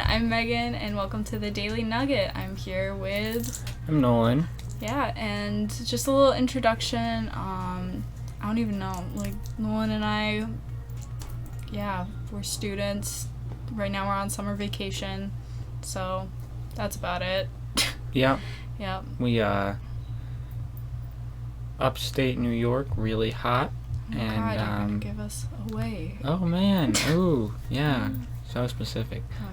I'm Megan, and welcome to the Daily Nugget. I'm here with... I'm Nolan. Yeah, and just a little introduction. I don't even know. Like, Nolan and I, we're students. Right now we're on summer vacation, so that's about it. Yeah. Yeah. We, upstate New York, really hot. Oh, and, God, you're gonna give us away. Oh, man. Ooh, yeah. So specific. Oh,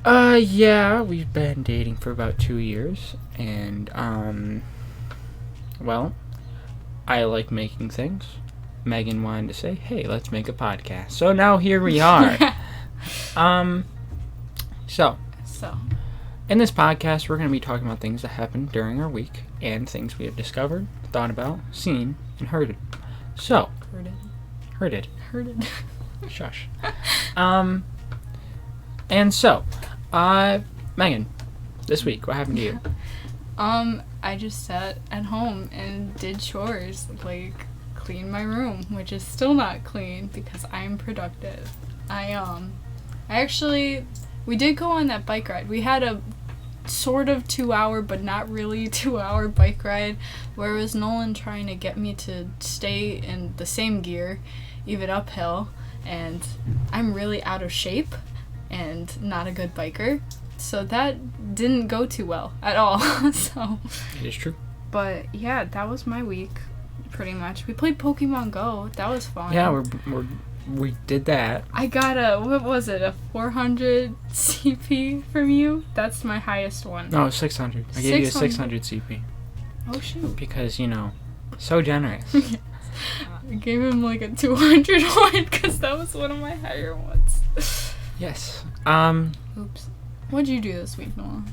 yeah. Yeah, we've been dating for about 2 years, and, well, I like making things. Megan wanted to say, hey, let's make a podcast. So now here we are. So, in this podcast, we're going to be talking about things that happened during our week, and things we have discovered, thought about, seen, and heard. So, Heard it. Shush. And so, Megan, this week, what happened to you? I just sat at home and did chores, like cleaned my room, which is still not clean because I'm productive. We did go on that bike ride. We had a sort of 2-hour, but not really 2-hour bike ride, where it was Nolan trying to get me to stay in the same gear, even uphill, and I'm really out of shape and not a good biker, so that didn't go too well at all. So It is true. but yeah, that was my week pretty much. We played Pokemon Go. That was fun. Yeah, we did that. I got a 400 CP from you. That's my highest one. No, 600. I gave you a 600 CP. Oh shoot. Because, so generous. I gave him like a 200 one because that was one of my higher ones. Yes. Oops. What'd you do this week, Noah?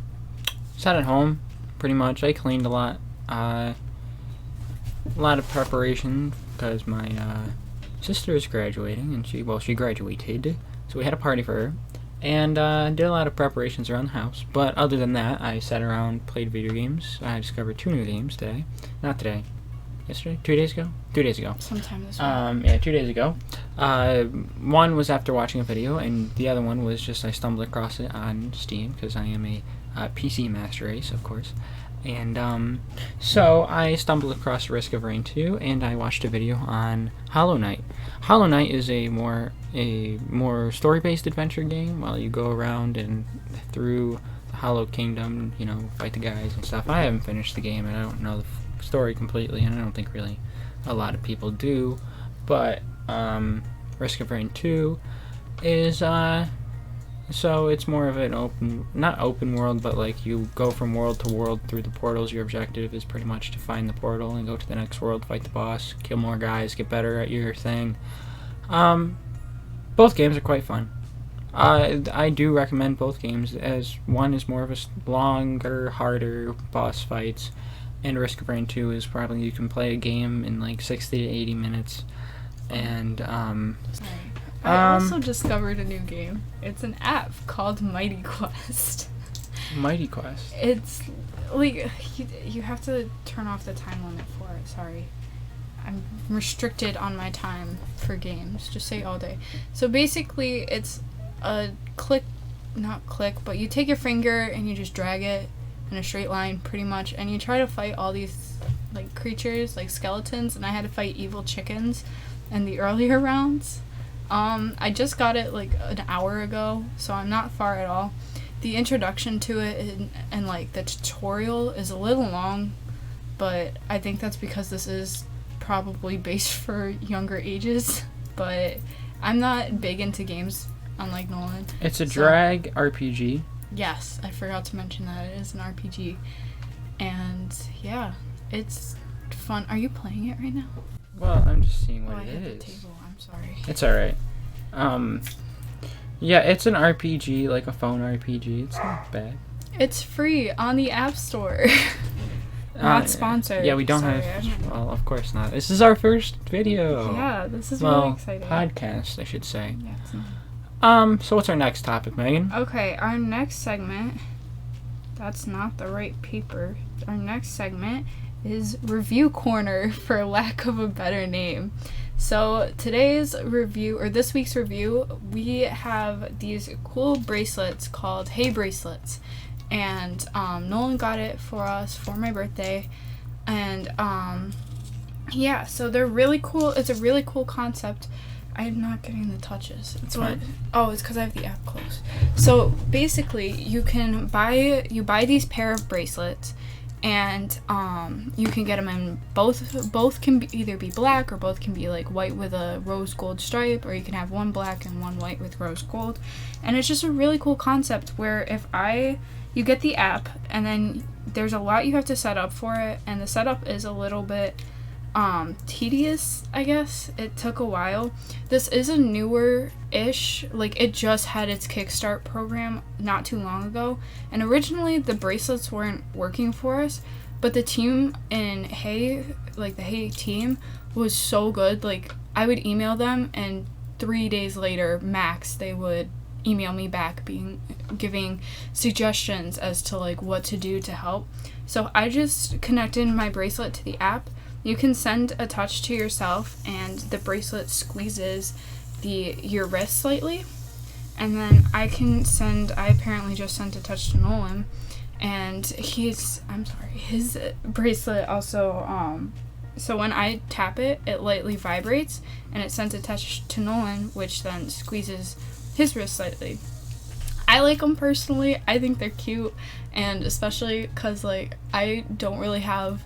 Sat at home, pretty much. I cleaned a lot. A lot of preparation because my sister is graduating, and she graduated, so we had a party for her, and did a lot of preparations around the house. But other than that, I sat around, played video games. I discovered 2 new games today. Not today. Yesterday? 2 days ago? 2 days ago. Sometime this week. 2 days ago. One was after watching a video, and the other one was just I stumbled across it on Steam, because I am a PC master race, of course. And so I stumbled across Risk of Rain 2, and I watched a video on Hollow Knight. Hollow Knight is a more story-based adventure game while you go around and through the Hollow Kingdom, fight the guys and stuff. I haven't finished the game, and I don't know the story completely, and I don't think really a lot of people do. But Risk of Rain 2 is so it's more of an not open world, but like you go from world to world through the portals. Your objective is pretty much to find the portal and go to the next world, fight the boss, kill more guys, get better at your thing. Both games are quite fun. I do recommend both games, as one is more of a longer, harder boss fights, and Risk of Rain 2 is probably you can play a game in like 60 to 80 minutes. And I also discovered a new game. It's an app called Mighty Quest. Mighty Quest. It's like you have to turn off the time limit for it. Sorry, I'm restricted on my time for games. Just say all day. So basically, it's a not click, but you take your finger and you just drag it in a straight line, pretty much, and you try to fight all these like creatures, like skeletons. And I had to fight evil chickens in the earlier rounds. I just got it like an hour ago, so I'm not far at all. The introduction to it and like the tutorial is a little long, but I think that's because this is probably based for younger ages. But I'm not big into games, unlike Nolan. It's a drag RPG. Yes, I forgot to mention that it is an RPG. And yeah, it's fun. Are you playing it right now? Well, I'm just seeing what I it hit is. the table. I'm sorry. It's alright. Yeah, it's an RPG, like a phone RPG. It's not bad. It's free on the App Store. Not sponsored. Yeah, we don't have... Well, of course not. This is our first video. Yeah, this is really exciting. Podcast, I should say. Yeah, it's not. So what's our next topic, Megan? Okay, our next segment... That's not the right paper. Our next segment is Review Corner, for lack of a better name. So today's review, or this week's review, we have these cool bracelets called Hey bracelets, and Nolan got it for us for my birthday, and yeah, so they're really cool. It's a really cool concept. I'm not getting the touches. It's fine. Oh, it's because I have the app closed. So basically, you buy these pair of bracelets, and you can get them in both can either be black, or both can be like white with a rose gold stripe, or you can have one black and one white with rose gold. And it's just a really cool concept where you get the app, and then there's a lot you have to set up for it, and the setup is a little bit tedious, I guess. It took a while. This is a newer-ish, like it just had its Kickstart program not too long ago, and originally the bracelets weren't working for us, but the team in Hey, like the Hey team, was so good. Like, I would email them, and 3 days later, max, they would email me back giving suggestions as to like what to do to help. So I just connected my bracelet to the app. You can send a touch to yourself, and the bracelet squeezes your wrist slightly. And then I apparently just sent a touch to Nolan, and his bracelet also, so when I tap it, it lightly vibrates, and it sends a touch to Nolan, which then squeezes his wrist slightly. I like them personally. I think they're cute, and especially because like I don't really have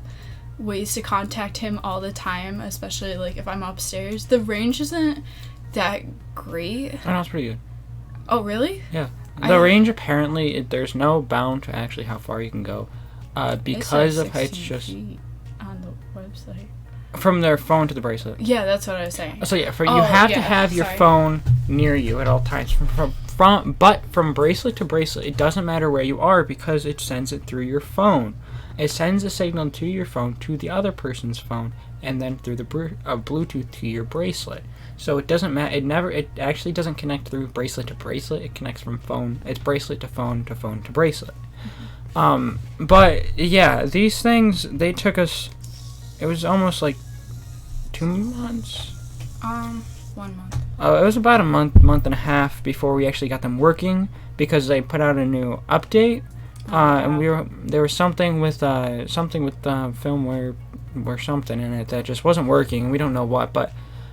ways to contact him all the time, especially like if I'm upstairs. The range isn't that great. Oh, no, it's pretty good. Oh, really? Yeah. The range, apparently, there's no bound to actually how far you can go. Because of heights, just on the website. From their phone to the bracelet. Yeah, that's what I was saying. So yeah, you have to have your phone near you at all times. But from bracelet to bracelet, it doesn't matter where you are because it sends it through your phone. It sends a signal to your phone to the other person's phone, and then through the Bluetooth to your bracelet. So it doesn't matter. It actually doesn't connect through bracelet to bracelet. It connects from phone. It's bracelet to phone to phone to bracelet. But yeah, these things, they took us. It was almost like 2 months. 1 month. It was about a month and a half before we actually got them working because they put out a new update. And there was something with firmware or something in it that just wasn't working, and we don't know what. But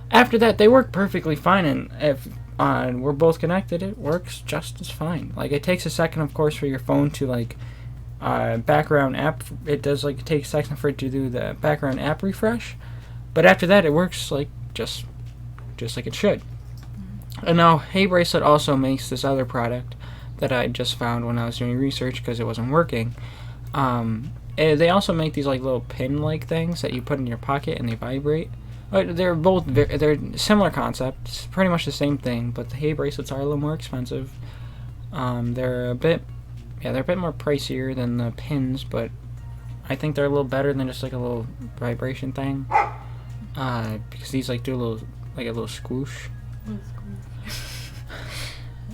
after that, they work perfectly fine, and if we're both connected, it works just as fine. Like, it takes a second, of course, for your phone to like background app. It does like take a second for it to do the background app refresh, but after that, it works like just like it should. And now, Hey Bracelet also makes this other product that I just found when I was doing research because it wasn't working. They also make these like little pin-like things that you put in your pocket and they vibrate. They're similar concepts, pretty much the same thing, but the Hey bracelets are a little more expensive. They're a bit more pricier than the pins, but I think they're a little better than just like a little vibration thing. Because these like do a little squoosh.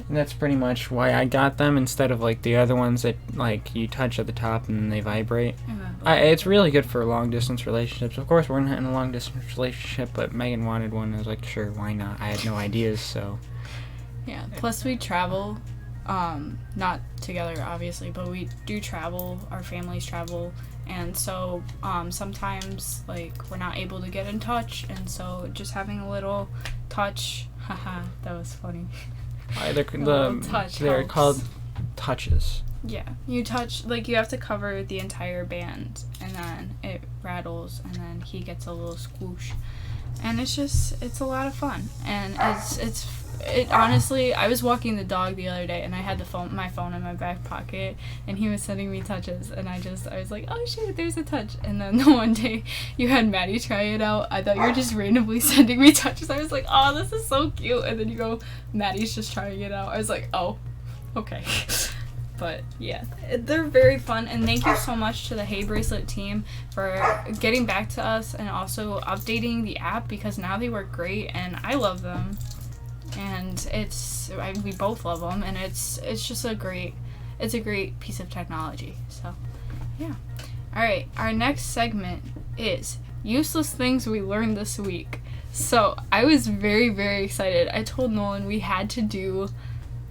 And that's pretty much why I got them instead of like the other ones that like you touch at the top and they vibrate. It's really good for long distance relationships. Of course, we're not in a long distance relationship, but Megan wanted one. I was like, sure, why not? I had no ideas, so. Yeah. Plus, we travel, not together obviously, but we do travel. Our families travel, and so sometimes like we're not able to get in touch, and so just having a little touch. Haha, that was funny. They're called touches. Yeah, you touch, like you have to cover the entire band, and then it rattles, and then he gets a little squoosh, and it's a lot of fun, and it honestly, I was walking the dog the other day, and I had my phone in my back pocket, and he was sending me touches, and I was like, oh shit, there's a touch, and then the one day you had Maddie try it out, I thought you were just randomly sending me touches, I was like, oh, this is so cute, and then you go, Maddie's just trying it out, I was like, oh, okay. But yeah, they're very fun, and thank you so much to the Hey Bracelet team for getting back to us and also updating the app, because now they work great, and I love them, and we both love them, and it's just a great piece of technology. So yeah, all right, our next segment is useless things we learned this week. So I was very, very excited. I told Nolan we had to do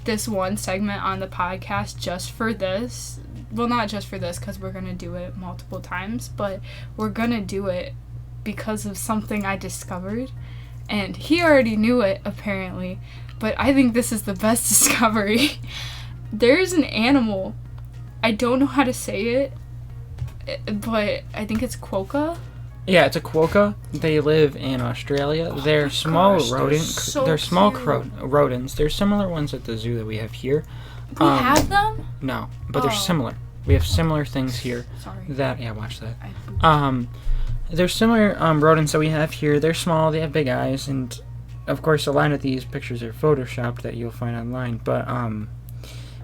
this one segment on the podcast just for this. Well, not just for this, because we're going to do it multiple times, but we're going to do it because of something I discovered. And he already knew it, apparently, but I think this is the best discovery. There's an animal. I don't know how to say it, but I think it's quokka. Yeah, it's a quokka. They live in Australia. They're small rodents. They're small rodents. They're similar ones at the zoo that we have here. We have them? No, but they're similar. We have similar things here. Sorry. Watch that. They're similar rodents that we have here. They're small. They have big eyes, and of course, a lot of these pictures are photoshopped that you'll find online. But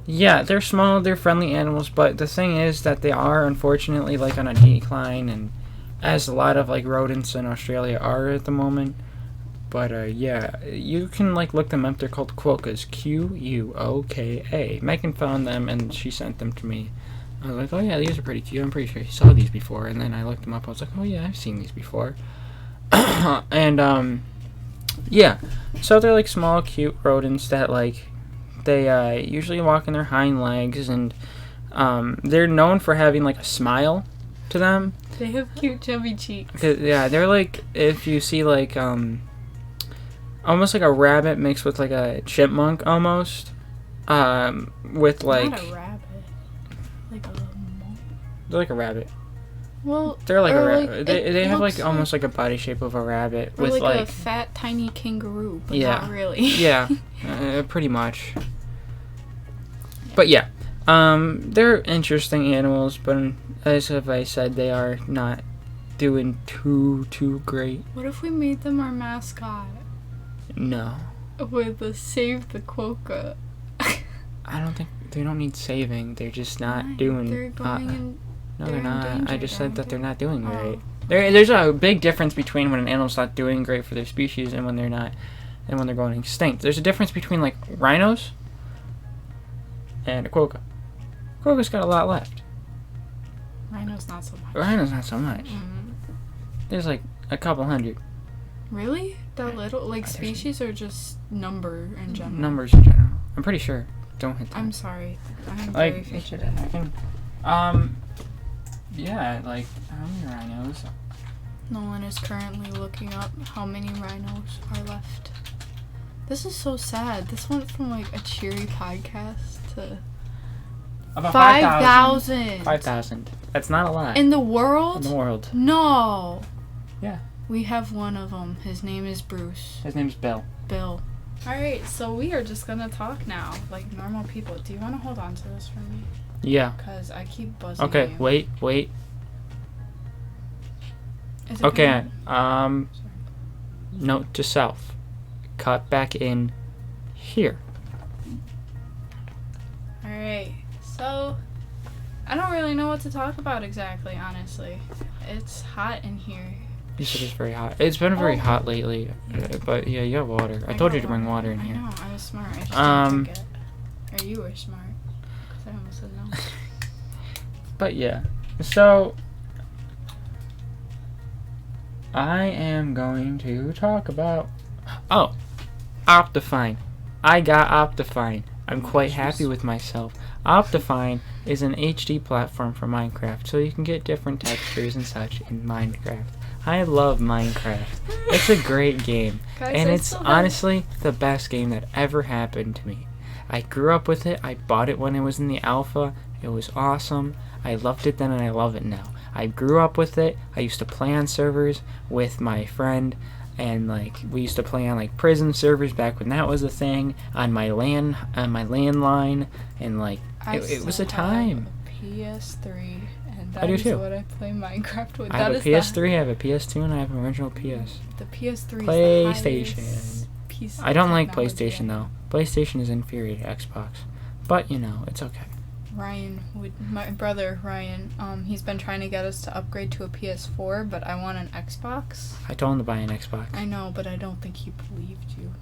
yeah, they're small. They're friendly animals. But the thing is that they are unfortunately like on a decline, and as a lot of like rodents in Australia are at the moment. But yeah, you can like look them up. They're called quokkas, Quoka. Megan found them and she sent them to me. I was like, oh yeah, these are pretty cute. I'm pretty sure you saw these before. And then I looked them up. I was like, oh yeah, I've seen these before. And yeah, so they're like small, cute rodents that like they usually walk on their hind legs, and they're known for having like a smile to them. They have cute chubby cheeks. Yeah, they're like, if you see like almost like a rabbit mixed with like a chipmunk almost, with like not a rabbit, like a monk. They're like a rabbit. Well, they're like a rabbit. Like, they have like almost like a body shape of a rabbit or with like a fat tiny kangaroo, but yeah, not really. Yeah, pretty much. But yeah, they're interesting animals, but as I said, they are not doing too great. What if we made them our mascot? No. With the Save the Quokka. I don't think they don't need saving. They're just not doing. They're going in. No, they're not. I just said that they're not doing great. There's a big difference between when an animal's not doing great for their species and when they're not, and when they're going extinct. There's a difference between like rhinos and a quokka. Quokka's got a lot left. Rhinos not so much. Rhinos not so much. Mm-hmm. There's like a couple hundred. Really? That little? Like species or just number in general? Numbers in general. I'm pretty sure. Don't hit that. I'm sorry. I'm like, very fidgety. Yeah, like, how many rhinos? Nolan is currently looking up how many rhinos are left. This is so sad. This went from like a cheery podcast to about 5,000. 5,000. That's not a lot. In the world? In the world. No. Yeah. We have one of them. His name is Bruce. His name's Bill. Bill. Alright, so we are just gonna talk now, like normal people. Do you want to hold on to this for me? Yeah. Because I keep buzzing Okay, you. wait. Is it okay, Sorry. Note to self. Cut back in here. Alright, so I don't really know what to talk about exactly, honestly. It's hot in here. You said it's very hot. It's been very hot lately, but yeah, you have water. I told you to bring water in here. I know, I was smart. I just didn't take it. Or you were smart. Because I almost said no. But yeah, so I am going to talk about Optifine. I got Optifine. I'm quite happy with myself. Optifine is an HD platform for Minecraft, so you can get different textures and such in Minecraft. I love Minecraft. It's a great game, and it's honestly the best game that ever happened to me. I grew up with it. I bought it when it was in the alpha. It was awesome. I loved it then and I love it now. I grew up with it. I used to play on servers with my friend, and like we used to play on like prison servers back when that was a thing on my landline, and like it was a time. PS3, and I do that is too. what I play Minecraft with. I have a PS3, I have a PS2, and I have an original PS. The PS3 PlayStation. is the highest piece of I don't like technology. PlayStation though. PlayStation is inferior to Xbox, but you know it's okay. My brother Ryan, he's been trying to get us to upgrade to a PS4, but I want an Xbox. I told him to buy an Xbox. I know, but I don't think he believed you.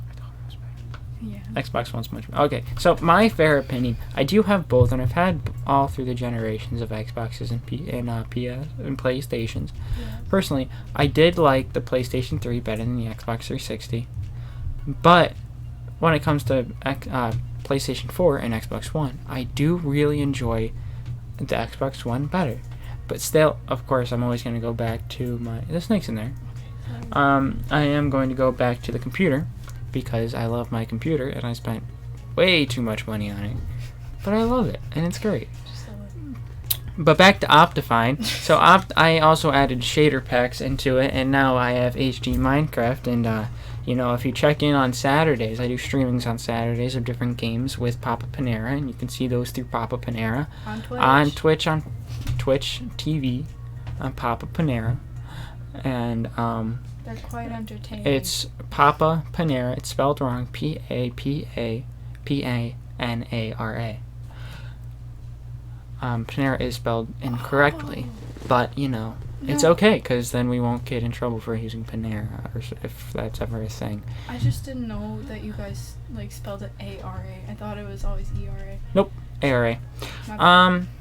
I told him it was better. Yeah. Xbox One's much better. Okay, so my fair opinion, I do have both, and I've had all through the generations of Xboxes and PS and PlayStations. Yeah. Personally, I did like the PlayStation 3 better than the Xbox 360, but when it comes to PlayStation 4 and Xbox One, I do really enjoy the Xbox One better. But still, of course, I'm always going to go back to the snake's in there. I am going to go back to the computer because I love my computer and I spent way too much money on it. But I love it and it's great. But back to Optifine. So I also added shader packs into it, and now I have HD Minecraft. And if you check in on Saturdays, I do streamings on Saturdays of different games with Papa Panera, and you can see those through Papa Panera On Twitch. on Twitch TV on Papa Panera, and they're quite entertaining. it's Papa Panera. It's spelled wrong. Papapanara. Panera is spelled incorrectly, but it's okay because then we won't get in trouble for using Panera, or if that's ever a thing. I just didn't know that you guys spelled it A-R-A. I thought it was always E-R-A. Nope, ARA.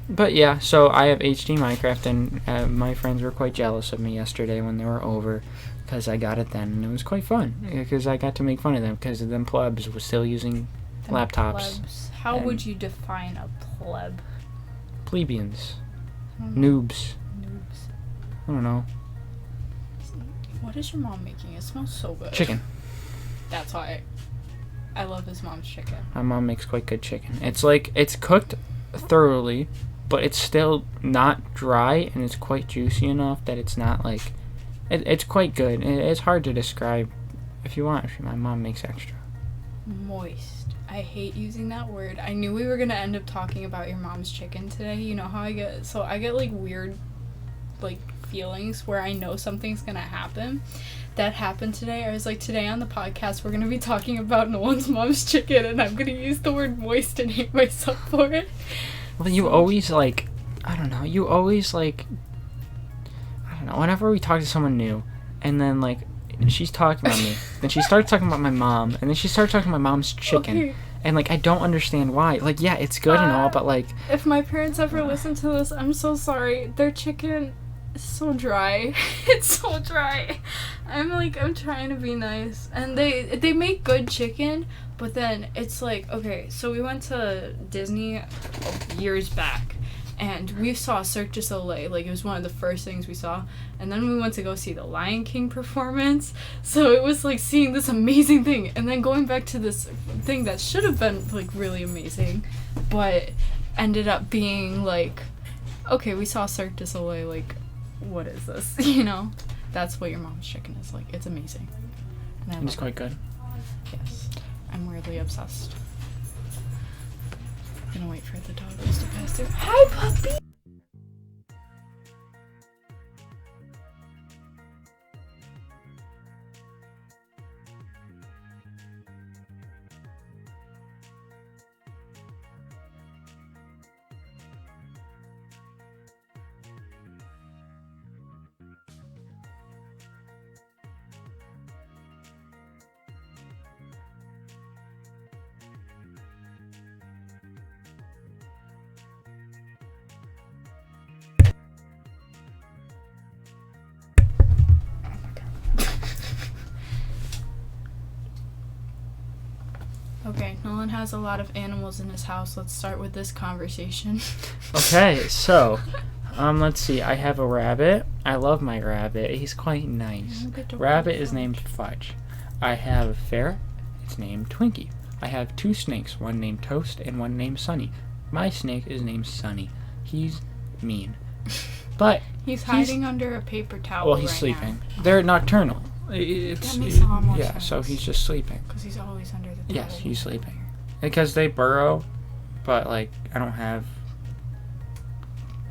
But yeah, so I have HD Minecraft, and my friends were quite jealous of me yesterday when they were over because I got it then, and it was quite fun because I got to make fun of them because them plebs were still using laptops. Plebs. How would you define a pleb? Plebeians. Noobs. I don't know. What is your mom making? It smells so good. Chicken. That's why I love his mom's chicken. My mom makes quite good chicken. It's cooked thoroughly, but it's still not dry, and it's quite juicy enough that it's not it's quite good. It's hard to describe. If you want, my mom makes extra. Moist. I hate using that word. I knew we were gonna end up talking about your mom's chicken today. You know how I get weird feelings where I know something's gonna happen. That happened today. I was like, today on the podcast we're gonna be talking about Nolan's mom's chicken, and I'm gonna use the word moist and hate myself for it. Well, you always I don't know, you always I don't know, whenever we talk to someone new, and then she's talking about me, then she starts talking about my mom, and then she starts talking about my mom's chicken. Okay. And I don't understand why. Yeah, it's good and all, but if my parents ever listen to this, I'm so sorry. Their chicken is so dry. It's so dry. I'm trying to be nice, and they make good chicken, but then it's okay, so we went to Disney years back, and we saw Cirque du Soleil. It was one of the first things we saw. And then we went to go see the Lion King performance. So it was seeing this amazing thing, and then going back to this thing that should have been really amazing, but ended up being okay, we saw Cirque du Soleil. What is this? That's what your mom's chicken is like. It's amazing. And it's quite good. Yes. I'm weirdly obsessed. I'm gonna wait for the doggos to pass through. Hi, puppy! Okay, Nolan has a lot of animals in his house. Let's start with this conversation. Okay, so, let's see. I have a rabbit. I love my rabbit. He's quite nice. Rabbit is named Fudge. I have a ferret. It's named Twinkie. I have 2 snakes, one named Toast and one named Sunny. My snake is named Sunny. He's mean. But he's hiding under a paper towel. Well, he's sleeping. Now. They're nocturnal. That makes a lot more sense. So he's just sleeping. Because he's always under the towel. Yes, he's sleeping. Because they burrow, but I don't have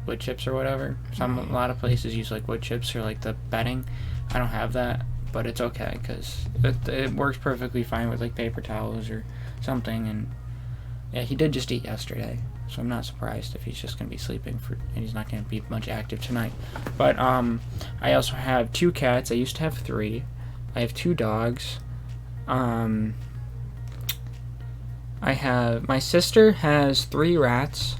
wood chips or whatever. A lot of places use wood chips or the bedding. I don't have that, but it's okay because it works perfectly fine with paper towels or something. And yeah, he did just eat yesterday, so I'm not surprised if he's just gonna be sleeping and he's not gonna be much active tonight. But I also have 2 cats. I used to have 3. I have 2 dogs. My sister has 3 rats.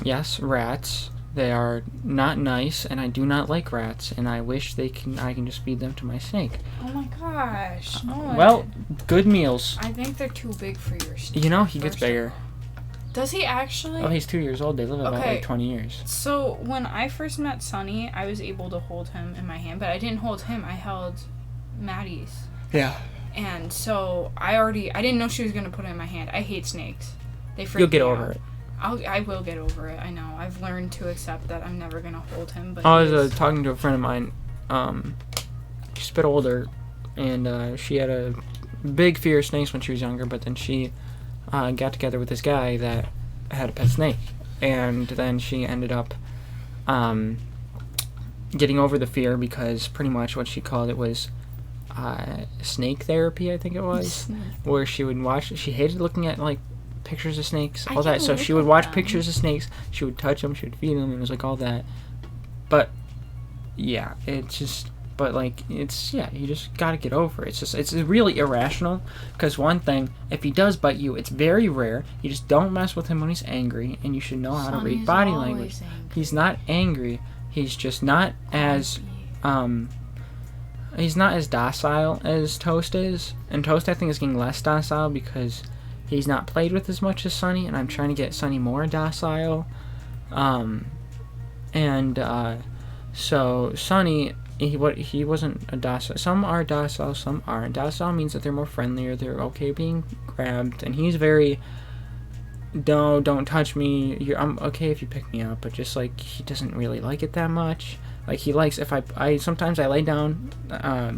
Yes, rats. They are not nice, and I do not like rats, and I wish I can just feed them to my snake. Oh my gosh. No. Well, good meals. I think they're too big for your snake. You know, he gets bigger. Does he actually? Oh, he's 2 years old. They live about like 20 years. So when I first met Sunny, I was able to hold him in my hand, but I didn't hold him. I held Maddie's. Yeah. And so I didn't know she was gonna put it in my hand. I hate snakes. They freak me out. You'll get over it. I will get over it. I know. I've learned to accept that I'm never gonna hold him. But I was talking to a friend of mine. She's a bit older, and she had a big fear of snakes when she was younger. But then she got together with this guy that had a pet snake, and then she ended up getting over the fear because pretty much what she called it was snake therapy. I think it was, where she would watch. She hated looking at like pictures of snakes, all that. So she would watch pictures of snakes. She would touch them. She would feed them. It was like all that. But yeah, it's just. But like it's you just gotta get over it. It's really irrational. Because one thing, if he does bite you, it's very rare. You just don't mess with him when he's angry, and you should know how to read body language. He's not angry. He's just not as he's not as docile as Toast is. And Toast, I think, is getting less docile because he's not played with as much as Sunny, and I'm trying to get Sunny more docile. So Sunny, he wasn't a docile. Some are docile, some aren't. Docile means that they're more friendly or they're okay being grabbed, and he's very, no, don't touch me. I'm okay if you pick me up, but just like he doesn't really like it that much. Like he likes if I sometimes I lay down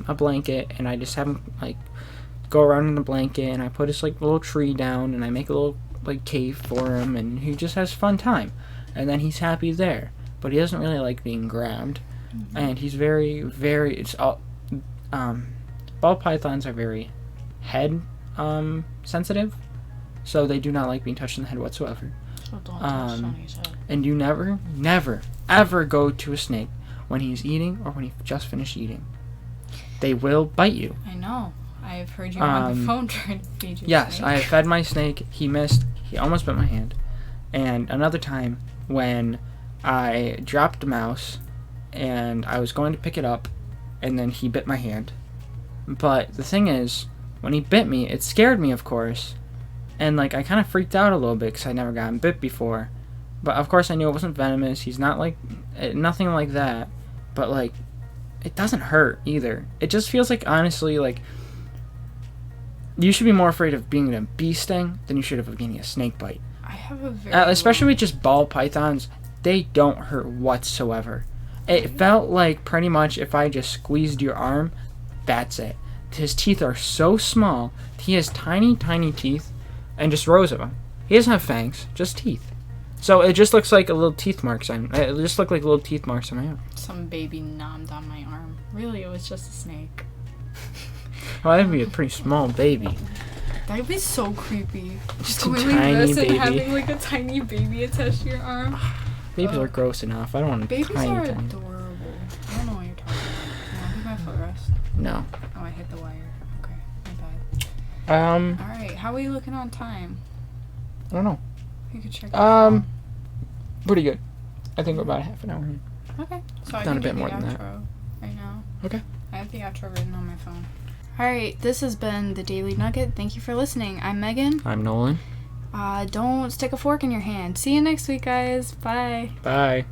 a blanket and I just have him like go around in the blanket, and I put his like little tree down, and I make a little like cave for him, and he just has fun time, and then he's happy there. But he doesn't really like being grabbed, and he's very ball pythons are very head sensitive, so they do not like being touched in the head whatsoever. So don't touch Sunny's head. And you never ever go to a snake when he's eating or when he just finished eating. They will bite you. I know. I've heard you on the phone trying to feed your yes, snake. I have fed my snake. He almost bit my hand. And another time when I dropped a mouse and I was going to pick it up, and then he bit my hand. But the thing is, when he bit me, it scared me, of course. And like I kind of freaked out a little bit because I'd never gotten bit before. But of course I knew it wasn't venomous. He's not like, nothing like that. But like, it doesn't hurt either. It just feels like, honestly, like, you should be more afraid of being a bee sting than you should of getting a snake bite. I have a very especially with just ball pythons, they don't hurt whatsoever. It felt like pretty much if I just squeezed your arm, that's it. His teeth are so small. He has tiny, tiny teeth, and just rows of them. He doesn't have fangs, just teeth. So it just looks like a little teeth marks on. It just looked like little teeth marks on my arm. Some baby nommed on my arm. Really, it was just a snake. Well, that'd be a pretty small baby. That'd be so creepy. Just a tiny baby. And having like a tiny baby attached to your arm. Babies are gross enough. I don't want to babies tiny, are tiny. adorable. I don't know what you're talking about. You want to do my footrest? No. Oh, I hit the wire. Okay, my bad. All right, how are you looking on time? I don't know. You could check. Pretty good. I think we're about half an hour in. Okay, so I Done can a bit do more the than that. outro right now. Okay. I have the outro written on my phone. Alright, this has been the Daily Nugget. Thank you for listening. I'm Megan. I'm Nolan. Don't stick a fork in your hand. See you next week, guys. Bye. Bye.